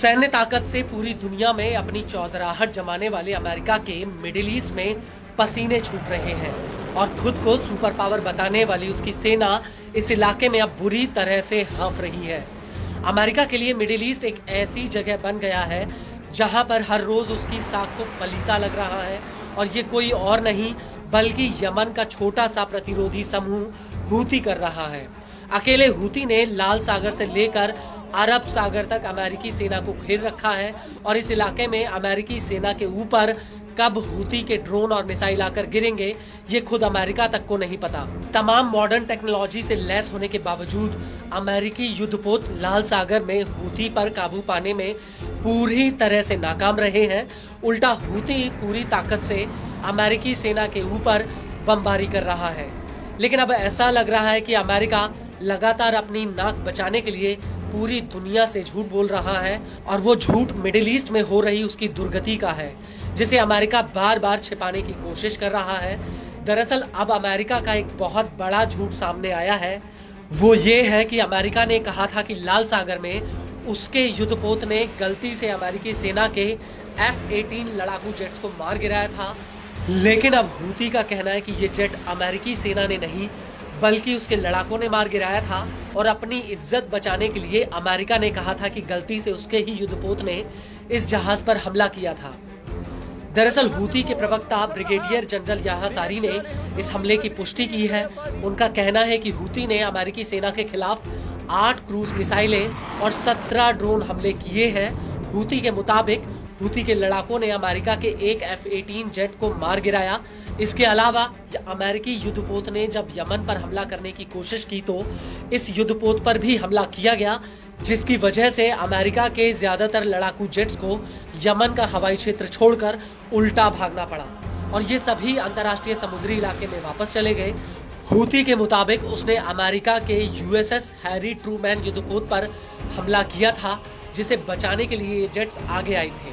सैन्य ताकत से पूरी दुनिया में अपनी चौधराहट जमाने वाले अमेरिका के मिडिल ईस्ट में पसीने छूट रहे हैं और खुद को सुपर पावर बताने वाली उसकी सेना इस इलाके में अब बुरी तरह से हाँफ रही है। अमेरिका के लिए मिडिल ईस्ट एक ऐसी जगह बन गया है जहां पर हर रोज उसकी साख को पलीता लग रहा है और ये कोई और नहीं बल्कि यमन का छोटा सा प्रतिरोधी समूह हूती कर रहा है। अकेले हूती ने लाल सागर से लेकर अरब सागर तक अमेरिकी सेना को घेर रखा है और इस इलाके में अमेरिकी सेना के ऊपर कब हूती के ड्रोन और मिसाइल आकर गिरेंगे ये खुद अमेरिका तक को नहीं पता। तमाम मॉडर्न टेक्नोलॉजी से लैस होने के बावजूद अमेरिकी युद्धपोत लाल सागर में हूती पर काबू पाने में पूरी तरह से नाकाम रहे हैं। उल्टा हूती पूरी ताकत से अमेरिकी सेना के ऊपर बमबारी कर रहा है। लेकिन अब ऐसा लग रहा है कि अमेरिका लगातार अपनी नाक बचाने के लिए पूरी दुनिया से झूठ बोल रहा है और वो झूठ मिडिल ईस्ट में हो रही उसकी दुर्गति का है जिसे अमेरिका बार बार छिपाने की कोशिश कर रहा है। दरअसल अब अमेरिका का एक बहुत बड़ा झूठ सामने आया है। वो ये है कि अमेरिका ने कहा था कि लाल सागर में उसके युद्धपोत ने गलती से अमेरिकी सेना के F-18 लड़ाकू जेट्स को मार गिराया था। लेकिन अब हूती का कहना है कि ये जेट अमेरिकी सेना ने नहीं बल्कि उसके लड़ाकों ने मार गिराया था और अपनी इज्जत बचाने के लिए अमेरिका ने कहा था कि गलती से उसके ही युद्धपोत ने इस जहाज पर हमला किया था। दरअसल हूती के प्रवक्ता ब्रिगेडियर जनरल याह्या सारी ने इस हमले की पुष्टि की है। उनका कहना है कि हूती ने अमेरिकी सेना के खिलाफ 8 क्रूज मिसाइलें और 17 ड्रोन हमले किए हैं। हूती के मुताबिक हूती के लड़ाकों ने अमेरिका के एक F-18 जेट को मार गिराया। इसके अलावा अमेरिकी युद्धपोत ने जब यमन पर हमला करने की कोशिश की तो इस युद्धपोत पर भी हमला किया गया जिसकी वजह से अमेरिका के ज्यादातर लड़ाकू जेट्स को यमन का हवाई क्षेत्र छोड़कर उल्टा भागना पड़ा और ये सभी अंतर्राष्ट्रीय समुद्री इलाके में वापस चले गए। हूती के मुताबिक उसने अमेरिका के USS हैरी ट्रूमैन युद्धपोत पर हमला किया था जिसे बचाने के लिए ये जेट्स आगे आए थे।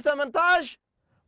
F-18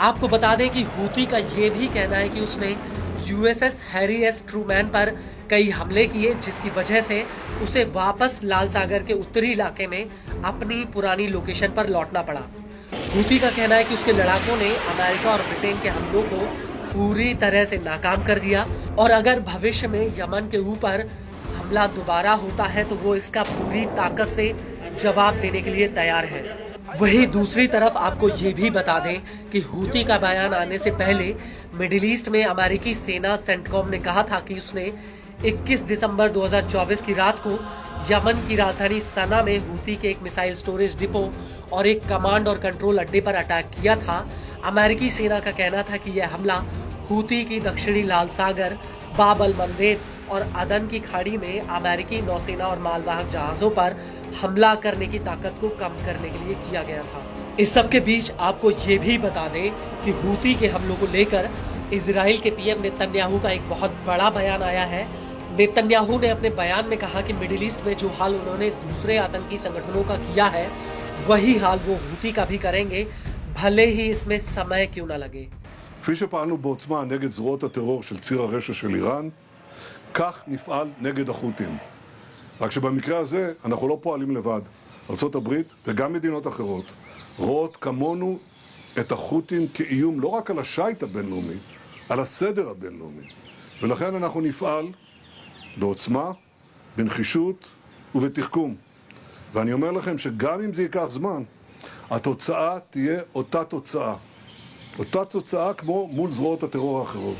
आपको बता दें कि हूती का ये भी कहना है कि उसने USS हैरी एस ट्रूमैन पर कई हमले किए जिसकी वजह से उसे वापस लाल सागर के उत्तरी इलाके में अपनी पुरानी लोकेशन पर लौटना पड़ा। हूती का कहना है कि उसके लड़ाकों ने अमेरिका और ब्रिटेन के हमलों को पूरी तरह से नाकाम कर दिया और अगर भविष्य में यमन के ऊपर हमला दोबारा होता है तो वो इसका पूरी ताकत से जवाब देने के लिए तैयार है। वहीं दूसरी तरफ आपको ये भी बता दें कि हूती का बयान आने से पहले मिडिल ईस्ट में अमेरिकी सेना सेंटकॉम ने कहा था कि उसने 21 दिसंबर 2024 की रात को यमन की राजधानी सना में हूती के एक मिसाइल स्टोरेज डिपो और एक कमांड और कंट्रोल अड्डे पर अटैक किया था। अमेरिकी सेना का कहना था कि यह हमला हूती की दक्षिणी लाल सागर, बाब अल मंदेब और अदन की खाड़ी में अमेरिकी नौसेना और मालवाहक जहाजों पर हमला करने की ताकत को कम करने के लिए किया गया था। इस सब के बीच आपको ये भी बता दें कि हूती के हमलों को लेकर इजराइल के PM नेतन्याहू का एक बहुत बड़ा बयान आया है। नेतन्याहू ने अपने बयान में कहा कि मिडिल ईस्ट में जो हाल उन्होंने दूसरे आतंकी संगठनों का किया है वही हाल वो हूती का भी करेंगे भले ही इसमें समय क्यों न लगे। כפי שפעלנו בעוצמה נגד זרועות הטרור של ציר הרשע של איראן, כך נפעל נגד החות'ים. רק שבמקרה הזה אנחנו לא פועלים לבד. ארצות הברית וגם מדינות אחרות רואות כמונו את החות'ים כאיום לא רק על השייט הבינלאומי, על הסדר הבינלאומי. ולכן אנחנו נפעל בעוצמה, בנחישות ובתחכום. ואני אומר לכם שגם אם זה ייקח זמן, התוצאה תהיה אותה תוצאה. אותה תוצאה כמו מול זרועות הטרור האחרות.